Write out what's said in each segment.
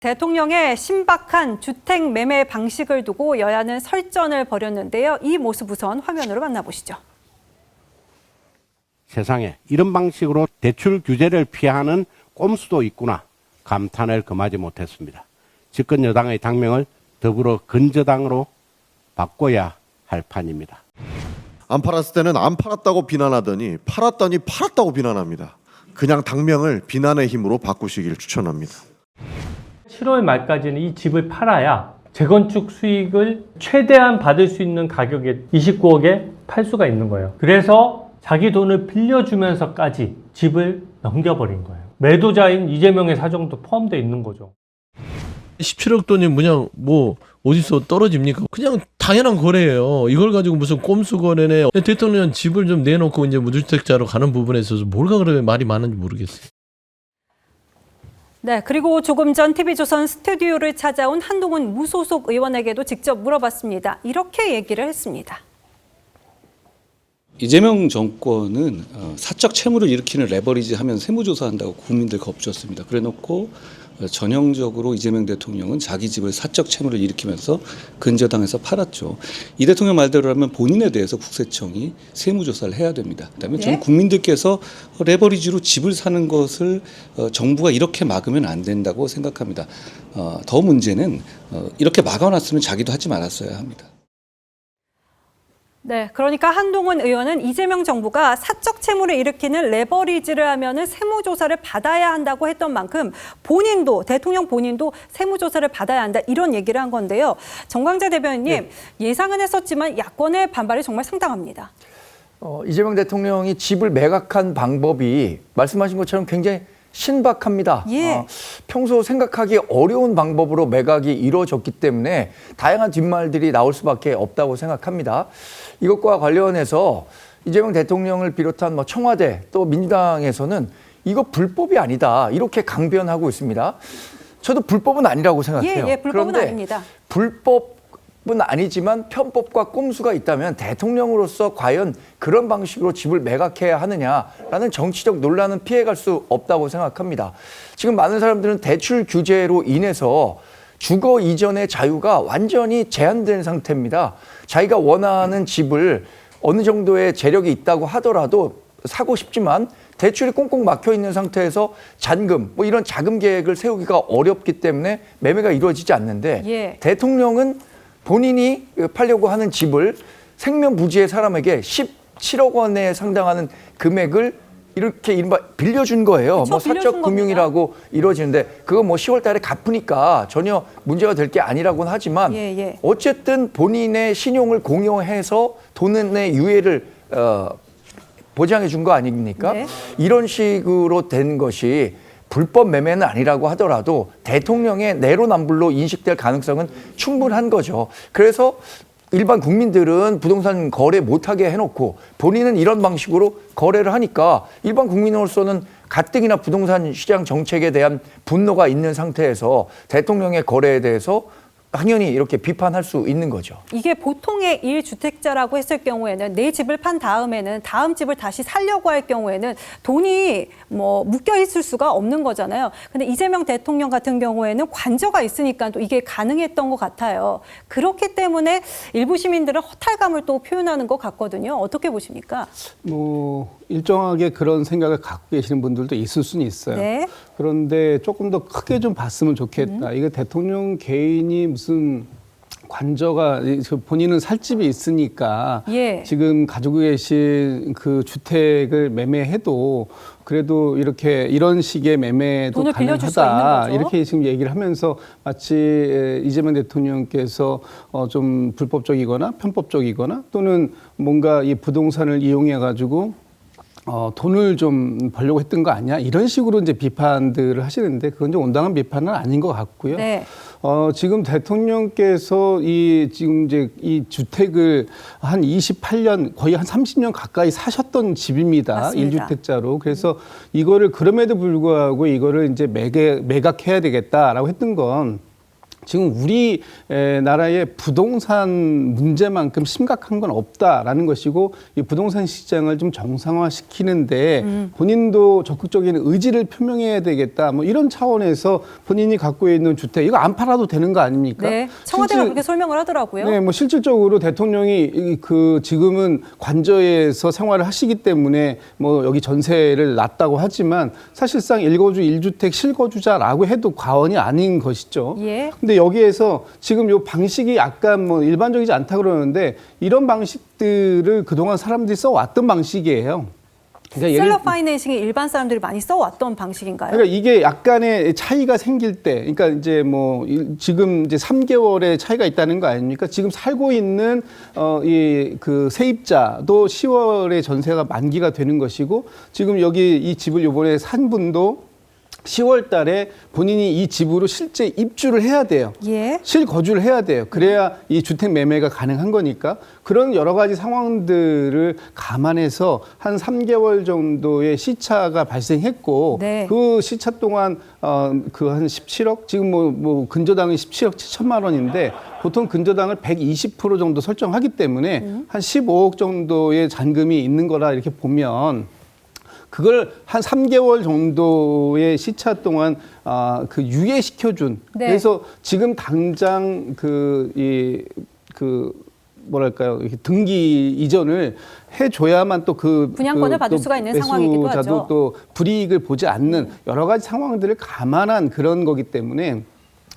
대통령의 신박한 주택 매매 방식을 두고 여야는 설전을 벌였는데요. 이 모습 우선 화면으로 만나보시죠. 세상에 이런 방식으로 대출 규제를 피하는 꼼수도 있구나 감탄을 금하지 못했습니다. 집권 여당의 당명을 더불어 건저당으로 바꿔야 할 판입니다. 안 팔았을 때는 안 팔았다고 비난하더니 팔았더니 팔았다고 비난합니다. 그냥 당명을 비난의 힘으로 바꾸시길 추천합니다. 7월 말까지는 이 집을 팔아야 재건축 수익을 최대한 받을 수 있는 가격에 29억에 팔 수가 있는 거예요. 그래서 자기 돈을 빌려주면서까지 집을 넘겨버린 거예요. 매도자인 이재명의 사정도 포함되어 있는 거죠. 17억 돈이 그냥 뭐 어디서 떨어집니까? 그냥 당연한 거래예요. 이걸 가지고 무슨 꼼수 거래네. 대통령 집을 좀 내놓고 이제 무주택자로 가는 부분에 있어서 뭐가 그렇게 말이 많은지 모르겠어요. 네, 그리고 조금 전 TV조선 스튜디오를 찾아온 한동훈 무소속 의원에게도 직접 물어봤습니다. 이렇게 얘기를 했습니다. 이재명 정권은 사적 채무를 일으키는 레버리지 하면 세무조사한다고 국민들 겁줬습니다. 그래놓고 전형적으로 이재명 대통령은 자기 집을 사적 채무를 일으키면서 근저당에서 팔았죠. 이 대통령 말대로라면 본인에 대해서 국세청이 세무조사를 해야 됩니다. 그다음에 네? 저는 국민들께서 레버리지로 집을 사는 것을 정부가 이렇게 막으면 안 된다고 생각합니다. 더 문제는 이렇게 막아놨으면 자기도 하지 말았어야 합니다. 네, 그러니까 한동훈 의원은 이재명 정부가 사적 채무를 일으키는 레버리지를 하면은 세무조사를 받아야 한다고 했던 만큼 본인도 대통령 본인도 세무조사를 받아야 한다 이런 얘기를 한 건데요. 정광재 대변인님 네. 예상은 했었지만 야권의 반발이 정말 상당합니다. 이재명 대통령이 집을 매각한 방법이 말씀하신 것처럼 굉장히 신박합니다. 예. 평소 생각하기 어려운 방법으로 매각이 이루어졌기 때문에 다양한 뒷말들이 나올 수밖에 없다고 생각합니다. 이것과 관련해서 이재명 대통령을 비롯한 청와대 또 민주당에서는 이거 불법이 아니다 이렇게 강변하고 있습니다. 저도 불법은 아니라고 생각해요. 예, 불법은 그런데 아닙니다. 불법은 아니지만 편법과 꼼수가 있다면 대통령으로서 과연 그런 방식으로 집을 매각해야 하느냐라는 정치적 논란은 피해갈 수 없다고 생각합니다. 지금 많은 사람들은 대출 규제로 인해서 주거 이전의 자유가 완전히 제한된 상태입니다. 자기가 원하는 집을 어느 정도의 재력이 있다고 하더라도 사고 싶지만 대출이 꽁꽁 막혀 있는 상태에서 잔금, 이런 자금 계획을 세우기가 어렵기 때문에 매매가 이루어지지 않는데 예. 대통령은 본인이 팔려고 하는 집을 생면부지의 사람에게 17억 원에 상당하는 금액을 이렇게 이른바 빌려준 거예요. 그쵸, 사적 빌려준 금융이라고 이루어지는데 그거 10월 달에 갚으니까 전혀 문제가 될 게 아니라고는 하지만 예. 어쨌든 본인의 신용을 공여해서 돈의 유예를 보장해 준 거 아닙니까? 네. 이런 식으로 된 것이 불법 매매는 아니라고 하더라도 대통령의 내로남불로 인식될 가능성은 충분한 거죠. 그래서 일반 국민들은 부동산 거래 못하게 해놓고 본인은 이런 방식으로 거래를 하니까 일반 국민으로서는 가뜩이나 부동산 시장 정책에 대한 분노가 있는 상태에서 대통령의 거래에 대해서 당연히 이렇게 비판할 수 있는 거죠. 이게 보통의 1주택자라고 했을 경우에는 내 집을 판 다음에는 다음 집을 다시 살려고 할 경우에는 돈이 묶여 있을 수가 없는 거잖아요. 근데 이재명 대통령 같은 경우에는 관저가 있으니까 또 이게 가능했던 것 같아요. 그렇기 때문에 일부 시민들은 허탈감을 또 표현하는 것 같거든요. 어떻게 보십니까? 일정하게 그런 생각을 갖고 계시는 분들도 있을 수는 있어요. 네. 그런데 조금 더 크게 좀 봤으면 좋겠다. 이거 대통령 개인이 무슨 관저가 본인은 살 집이 있으니까 예. 지금 가지고 계신 그 주택을 매매해도 그래도 이런 식의 매매도 돈을 빌려줄 수 있는 가능하다 거죠. 이렇게 지금 얘기를 하면서 마치 이재명 대통령께서 좀 불법적이거나 편법적이거나 또는 뭔가 이 부동산을 이용해 가지고 돈을 좀 벌려고 했던 거 아니야? 이런 식으로 이제 비판들을 하시는데 그건 좀 온당한 비판은 아닌 것 같고요. 네. 지금 대통령께서 지금 이제 이 주택을 한 28년 거의 한 30년 가까이 사셨던 집입니다. 맞습니다. 1주택자로. 그래서 이거를 그럼에도 불구하고 이거를 이제 매각해야 되겠다라고 했던 건 지금 우리 나라의 부동산 문제만큼 심각한 건 없다라는 것이고 이 부동산 시장을 좀 정상화시키는데 본인도 적극적인 의지를 표명해야 되겠다. 뭐 이런 차원에서 본인이 갖고 있는 주택 이거 안 팔아도 되는 거 아닙니까? 네, 청와대가 그렇게 설명을 하더라고요. 네, 뭐 실질적으로 대통령이 그 지금은 관저에서 생활을 하시기 때문에 뭐 여기 전세를 놨다고 하지만 사실상 1거주 1주택 실거주자라고 해도 과언이 아닌 것이죠. 예. 근데 여기에서 지금 요 방식이 약간 뭐 일반적이지 않다 그러는데 이런 방식들을 그동안 사람들이 써왔던 방식이에요. 그러니까 셀러 파이낸싱이 일반 사람들이 많이 써왔던 방식인가요? 그러니까 이게 약간의 차이가 생길 때, 그러니까 이제 뭐 지금 이제 3개월의 차이가 있다는 거 아닙니까? 지금 살고 있는 이 그 세입자도 10월에 전세가 만기가 되는 것이고 지금 여기 이 집을 요번에 산 분도 10월 달에 본인이 이 집으로 실제 입주를 해야 돼요. 예. 실거주를 해야 돼요. 그래야 이 주택 매매가 가능한 거니까 그런 여러 가지 상황들을 감안해서 한 3개월 정도의 시차가 발생했고 네. 그 시차 동안 그 한 17억 지금 뭐 근저당이 17억 7천만 원인데 보통 근저당을 120% 정도 설정하기 때문에 한 15억 정도의 잔금이 있는 거라 이렇게 보면 그걸 한 3개월 정도의 시차 동안 그 유예시켜준. 네. 그래서 지금 당장 뭐랄까요 이렇게 등기 이전을 해줘야만 또 그 분양권을 받을 수가 있는 상황이기도 하죠. 매수자도 또 불이익을 보지 않는 여러 가지 상황들을 감안한 그런 거기 때문에.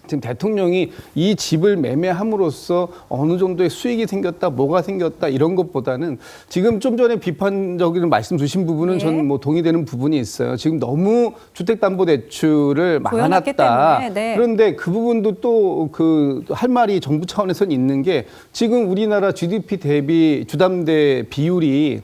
지금 대통령이 이 집을 매매함으로써 어느 정도의 수익이 생겼다, 뭐가 생겼다 이런 것보다는 지금 좀 전에 비판적인 말씀 주신 부분은 예. 저는 뭐 동의되는 부분이 있어요. 지금 너무 주택담보대출을 조여놨기 막아놨다. 때문에, 네. 그런데 그 부분도 또 그 할 말이 정부 차원에서는 있는 게 지금 우리나라 GDP 대비 주담대 비율이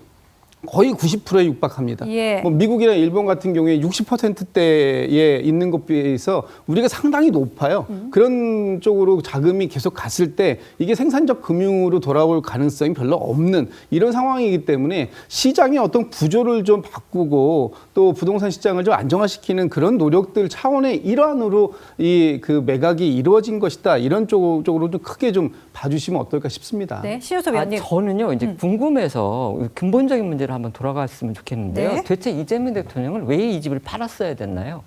거의 90%에 육박합니다. 예. 뭐 미국이나 일본 같은 경우에 60%대에 있는 것에 비해서 우리가 상당히 높아요. 그런 쪽으로 자금이 계속 갔을 때 이게 생산적 금융으로 돌아올 가능성이 별로 없는 이런 상황이기 때문에 시장의 어떤 구조를 좀 바꾸고 또 부동산 시장을 좀 안정화시키는 그런 노력들 차원의 일환으로 이 그 매각이 이루어진 것이다. 이런 쪽으로 좀 크게 좀 봐주시면 어떨까 싶습니다. 네, 신효섭 위원님. 저는요 이제 궁금해서 근본적인 문제를 한번 돌아갔으면 좋겠는데요. 네. 도대체 이재명 대통령은 왜 이 집을 팔았어야 됐나요?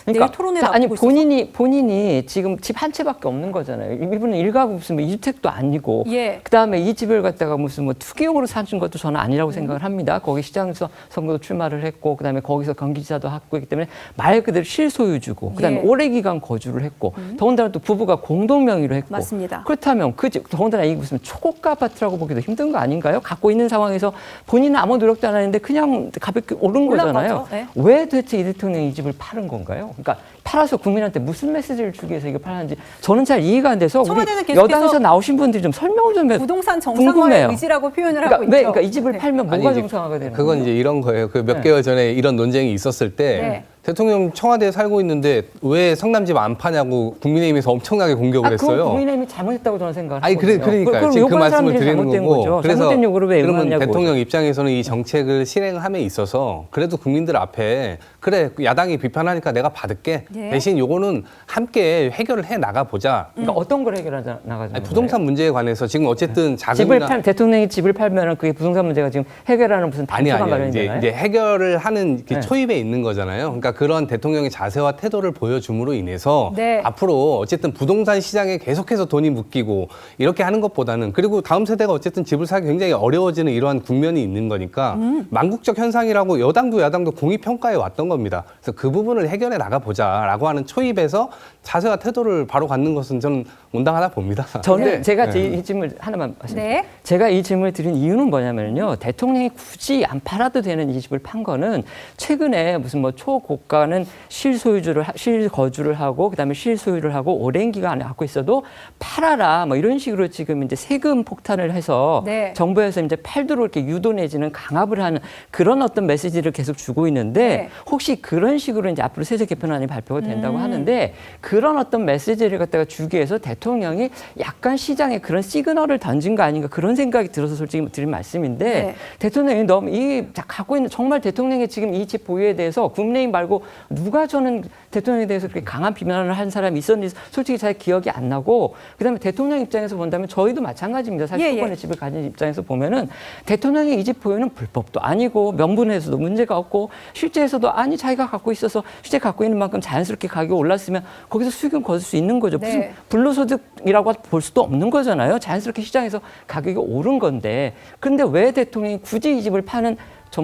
내일 토론회를 아니 앞두고 있어서. 본인이 지금 집 한 채밖에 없는 거잖아요. 이분은 일가구 무슨 뭐 2주택도 아니고 예. 그다음에 이 집을 갖다가 무슨 뭐 투기용으로 사준 것도 저는 아니라고 생각을 합니다. 거기 시장에서 선거도 출마를 했고 그다음에 거기서 경기지사도 하고 있기 때문에 말 그대로 실소유주고 그다음에 예. 오래 기간 거주를 했고 더군다나 또 부부가 공동 명의로 했고 맞습니다. 그렇다면 그 집 더군다나 이게 무슨 초고가 아파트라고 보기도 힘든 거 아닌가요? 갖고 있는 상황에서 본인은 아무 노력도 안 했는데 그냥 가볍게 오른 올라가죠. 거잖아요. 네. 왜 도대체 이 대통령이 이 집을 파는 건가요? 그러니까 팔아서 국민한테 무슨 메시지를 주기 위해서 이걸 파는지 저는 잘 이해가 안 돼서 우리 청와대는 계속해서 여당에서 나오신 분들이 좀 설명을 좀 부동산 정상화의 궁금해요. 의지라고 표현을 그러니까 하고 왜 있죠. 그러니까 이 집을 네. 팔면 아니, 뭐가 이제 정상화가 되는 그건 거예요? 이제 이런 거예요. 그 몇 네. 개월 전에 이런 논쟁이 있었을 때 네. 대통령 청와대에 살고 있는데 왜 성남집 안 파냐고 국민의힘에서 엄청나게 공격을 그건 했어요. 국민의힘이 잘못했다고 저는 생각을 아니 하거든요. 그러니까요. 그럼 지금 그 요구한 말씀을 사람들이 드리는 잘못된 거고. 거죠. 그래서 잘못된 요구를 왜 그러면 응하냐고. 대통령 입장에서는 이 정책을 실행함에 있어서 그래도 국민들 앞에 그래 야당이 비판하니까 내가 받을게. 예. 대신 요거는 함께 해결을 해 나가 보자. 그러니까 어떤 걸 해결하자 나가자는 아니, 부동산 문제에 관해서 지금 어쨌든 집을 자금이나 대통령이 집을 팔면은 그게 부동산 문제가 지금 해결하는 무슨 단초가 아니요. 마련이 이제, 되나요? 이제 해결을 하는 이렇게 네. 초입에 있는 거잖아요. 그러니까 그런 대통령의 자세와 태도를 보여줌으로 인해서 네. 앞으로 어쨌든 부동산 시장에 계속해서 돈이 묶이고 이렇게 하는 것보다는 그리고 다음 세대가 어쨌든 집을 사기 굉장히 어려워지는 이러한 국면이 있는 거니까 망국적 현상이라고 여당도 야당도 공히 평가해 왔던 겁니다. 그래서 그 부분을 해결해 나가보자라고 하는 초입에서 자세와 태도를 바로 갖는 것은 저는 온당하다 봅니다. 저는 제가 이 질문 하나만 말씀드릴게요. 네. 제가 이 질문을 드린 이유는 뭐냐면요. 대통령이 굳이 안 팔아도 되는 이 집을 판 거는 최근에 무슨 뭐 초고가는 실거주를 하고 그다음에 실소유를 하고 오랜 기간 안에 갖고 있어도 팔아라 뭐 이런 식으로 지금 이제 세금 폭탄을 해서 네. 정부에서 이제 팔도록 이렇게 유도 내지는 강압을 하는 그런 어떤 메시지를 계속 주고 있는데 네. 혹시 그런 식으로 이제 앞으로 세제 개편안이 발표가 줘도 된다고 하는데 그런 어떤 메시지를 갖다가 주기 위해서 대통령이 약간 시장에 그런 시그널을 던진 거 아닌가 그런 생각이 들어서 솔직히 드린 말씀인데 네. 대통령이 너무 갖고 있는 정말 대통령의 지금 이 집 보유에 대해서 국민의힘 말고 누가 저는 대통령에 대해서 그렇게 강한 비난을 한 사람이 있었는지 솔직히 잘 기억이 안 나고 그다음에 대통령 입장에서 본다면 저희도 마찬가지입니다. 사실 수건의 집을 가진 입장에서 보면은 대통령의 이 집 보유는 불법도 아니고 명분에서도 문제가 없고 실제에서도 아니 자기가 갖고 있어서 실제 갖고 있는 만큼 자연스럽게 가격이 올랐으면 거기서 수익은 거둘 수 있는 거죠. 네. 무슨 불로소득이라고 볼 수도 없는 거잖아요. 자연스럽게 시장에서 가격이 오른 건데 그런데 왜 대통령이 굳이 이 집을 파는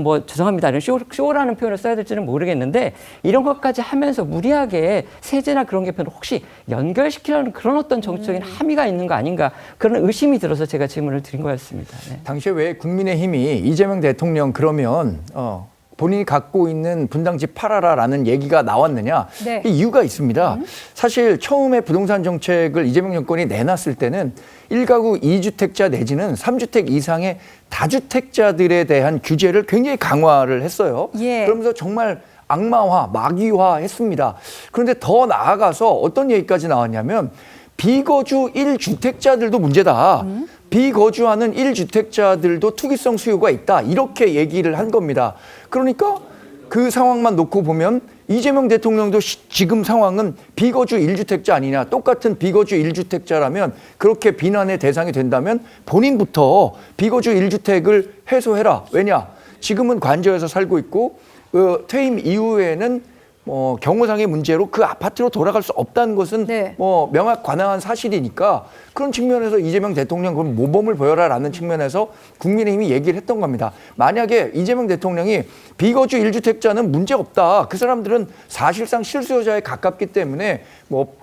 뭐 죄송합니다. 이런 쇼라는 표현을 써야 될지는 모르겠는데 이런 것까지 하면서 무리하게 세제나 그런 개편을 혹시 연결시키려는 그런 어떤 정치적인 함의가 있는 거 아닌가 그런 의심이 들어서 제가 질문을 드린 거였습니다. 네. 당시에 왜 국민의힘이 이재명 대통령 그러면 본인이 갖고 있는 분당집 팔아라라는 얘기가 나왔느냐. 네. 이유가 있습니다. 사실 처음에 부동산 정책을 이재명 정권이 내놨을 때는 1가구 2주택자 내지는 3주택 이상의 다주택자들에 대한 규제를 굉장히 강화를 했어요. 예. 그러면서 정말 악마화, 마귀화했습니다. 그런데 더 나아가서 어떤 얘기까지 나왔냐면 비거주 1주택자들도 문제다. 비거주하는 1주택자들도 투기성 수요가 있다. 이렇게 얘기를 한 겁니다. 그러니까 그 상황만 놓고 보면 이재명 대통령도 지금 상황은 비거주 1주택자 아니냐. 똑같은 비거주 1주택자라면 그렇게 비난의 대상이 된다면 본인부터 비거주 1주택을 해소해라. 왜냐? 지금은 관저에서 살고 있고 퇴임 이후에는 경호상의 문제로 그 아파트로 돌아갈 수 없다는 것은 네. 명확 관항한 사실이니까 그런 측면에서 이재명 대통령 그럼 모범을 보여라라는 측면에서 국민의힘이 얘기를 했던 겁니다. 만약에 이재명 대통령이 비거주 1주택자는 문제 없다. 그 사람들은 사실상 실수요자에 가깝기 때문에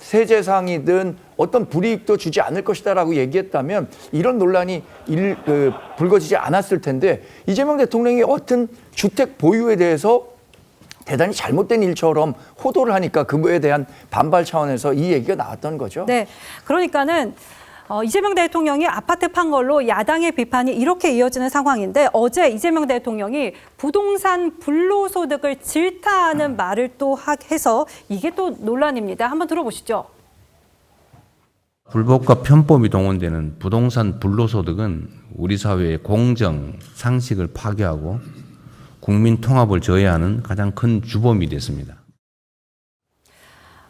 세제상이든 어떤 불이익도 주지 않을 것이다라고 얘기했다면 이런 논란이 불거지지 않았을 텐데 이재명 대통령이 어떤 주택 보유에 대해서 대단히 잘못된 일처럼 호도를 하니까 그거에 대한 반발 차원에서 이 얘기가 나왔던 거죠. 네, 그러니까는 이재명 대통령이 아파트 판 걸로 야당의 비판이 이렇게 이어지는 상황인데 어제 이재명 대통령이 부동산 불로소득을 질타하는 말을 또 해서 이게 또 논란입니다. 한번 들어보시죠. 불법과 편법이 동원되는 부동산 불로소득은 우리 사회의 공정, 상식을 파괴하고 국민 통합을 저해하는 가장 큰 주범이 됐습니다.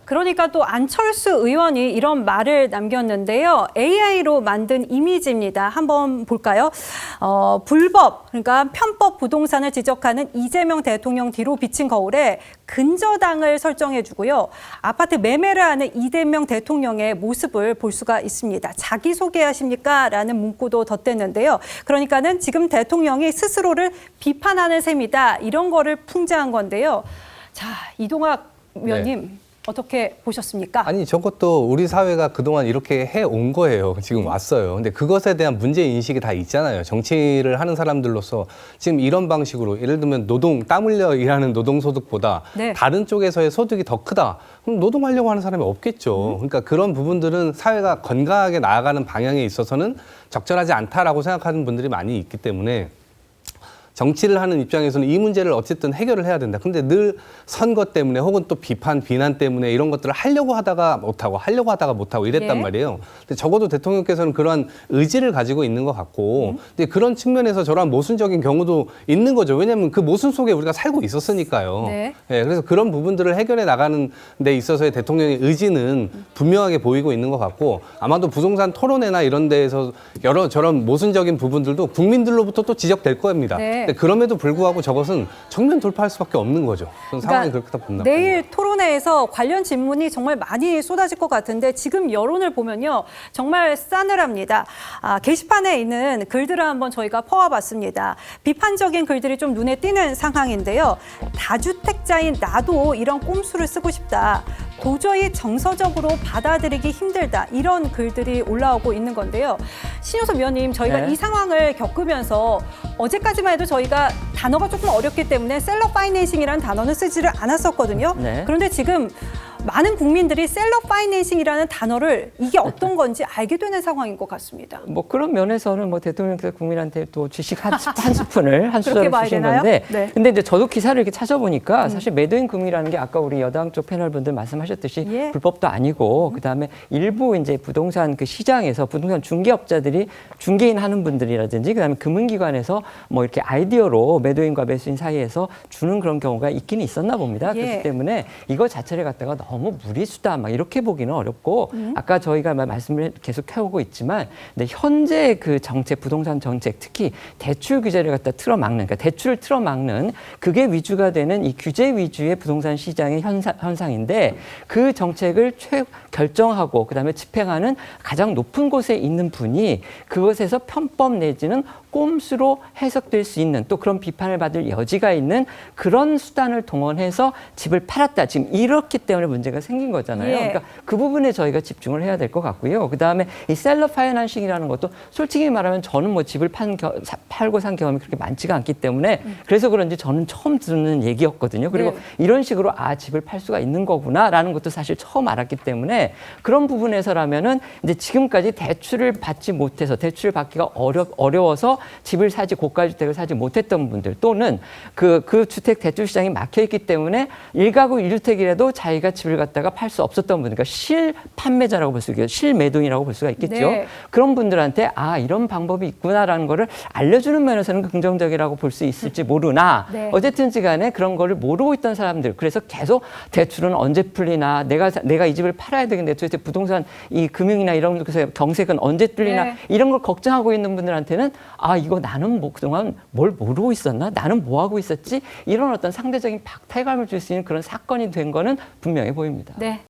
그러니까 또 안철수 의원이 이런 말을 남겼는데요. AI로 만든 이미지입니다. 한번 볼까요? 불법, 그러니까 편법 부동산을 지적하는 이재명 대통령 뒤로 비친 거울에 근저당을 설정해주고요. 아파트 매매를 하는 이재명 대통령의 모습을 볼 수가 있습니다. 자기소개하십니까? 라는 문구도 덧댔는데요. 그러니까는 지금 대통령이 스스로를 비판하는 셈이다. 이런 거를 풍자한 건데요. 자, 이동학 위원님. 네. 어떻게 보셨습니까? 아니 저것도 우리 사회가 그동안 이렇게 해온 거예요. 지금 왔어요. 근데 그것에 대한 문제인식이 다 있잖아요. 정치를 하는 사람들로서 지금 이런 방식으로 예를 들면 땀 흘려 일하는 노동소득보다 네. 다른 쪽에서의 소득이 더 크다. 그럼 노동하려고 하는 사람이 없겠죠. 그러니까 그런 부분들은 사회가 건강하게 나아가는 방향에 있어서는 적절하지 않다라고 생각하는 분들이 많이 있기 때문에 정치를 하는 입장에서는 이 문제를 어쨌든 해결을 해야 된다. 근데 늘 선거 때문에 혹은 또 비난 때문에 이런 것들을 하려고 하다가 못하고 이랬단 네. 말이에요. 근데 적어도 대통령께서는 그런 의지를 가지고 있는 것 같고 근데 그런 측면에서 저런 모순적인 경우도 있는 거죠. 왜냐하면 그 모순 속에 우리가 살고 있었으니까요. 네. 네, 그래서 그런 부분들을 해결해 나가는 데 있어서의 대통령의 의지는 분명하게 보이고 있는 것 같고 아마도 부동산 토론회나 이런 데에서 여러 저런 모순적인 부분들도 국민들로부터 또 지적될 겁니다. 네. 근데 그럼에도 불구하고 저것은 정면 돌파할 수밖에 없는 거죠. 그런 상황이 그렇게 본다. 내일 토론회에서 관련 질문이 정말 많이 쏟아질 것 같은데 지금 여론을 보면요. 정말 싸늘합니다. 게시판에 있는 글들을 한번 저희가 퍼와봤습니다. 비판적인 글들이 좀 눈에 띄는 상황인데요. 다주택자인 나도 이런 꼼수를 쓰고 싶다. 도저히 정서적으로 받아들이기 힘들다. 이런 글들이 올라오고 있는 건데요. 신효섭 위원님, 저희가 네. 이 상황을 겪으면서 어제까지만 해도 저희가 단어가 조금 어렵기 때문에 셀러 파이낸싱이라는 단어는 쓰지를 않았었거든요. 네. 그런데 지금 많은 국민들이 셀러 파이낸싱이라는 단어를 이게 어떤 건지 알게 되는 상황인 것 같습니다. 뭐 그런 면에서는 뭐 대통령께서 국민한테 또 주식 한 스푼을 한 수저를 봐야 주신 되나요? 건데, 네. 근데 이제 저도 기사를 이렇게 찾아보니까 사실 매도인 금이라는 게 아까 우리 여당 쪽 패널 분들 말씀하셨듯이 예. 불법도 아니고 그다음에 일부 이제 부동산 그 시장에서 부동산 중개업자들이 중개인 하는 분들이라든지 그다음에 금융기관에서 뭐 이렇게 아이디어로 매도인과 매수인 사이에서 주는 그런 경우가 있기는 있었나 봅니다. 예. 그렇기 때문에 이거 자체를 갖다가 너무 무리수다 막 이렇게 보기는 어렵고 아까 저희가 말씀을 계속 해오고 있지만 근데 현재 그 정책 부동산 정책 특히 대출 규제를 갖다 틀어막는 그러니까 대출을 틀어막는 그게 위주가 되는 이 규제 위주의 부동산 시장의 현상인데 그 정책을 결정하고 그다음에 집행하는 가장 높은 곳에 있는 분이 그것에서 편법 내지는 꼼수로 해석될 수 있는 또 그런 비판을 받을 여지가 있는 그런 수단을 동원해서 집을 팔았다. 지금 이렇기 때문에 문제가 생긴 거잖아요. 예. 그러니까 그 부분에 저희가 집중을 해야 될 것 같고요. 그다음에 이 셀러 파이낸싱이라는 것도 솔직히 말하면 저는 뭐 집을 팔고 산 경험이 그렇게 많지가 않기 때문에 그래서 그런지 저는 처음 듣는 얘기였거든요. 그리고 네. 이런 식으로 집을 팔 수가 있는 거구나라는 것도 사실 처음 알았기 때문에 그런 부분에서라면은 이제 지금까지 대출을 받지 못해서 대출을 받기가 어려워서 집을 사지 고가주택을 사지 못했던 분들 또는 그 주택 대출 시장이 막혀 있기 때문에 1가구 1주택이라도 자기가 집을 갖다가 팔 수 없었던 분들, 그러니까 실판매자라고 볼 수 있겠죠. 실매도인이라고 볼 수가 있겠죠. 네. 그런 분들한테 이런 방법이 있구나라는 거를 알려주는 면에서는 긍정적이라고 볼 수 있을지 모르나 네. 어쨌든지 간에 그런 거를 모르고 있던 사람들 그래서 계속 대출은 언제 풀리나 내가 이 집을 팔아야 되겠는데 도대체 부동산 이 금융이나 이런 것에서 경색은 언제 뚫리나 네. 이런 걸 걱정하고 있는 분들한테는 이거 나는 뭐 그동안 뭘 모르고 있었나? 나는 뭐 하고 있었지? 이런 어떤 상대적인 박탈감을 줄 수 있는 그런 사건이 된 거는 분명해 보입니다. 네.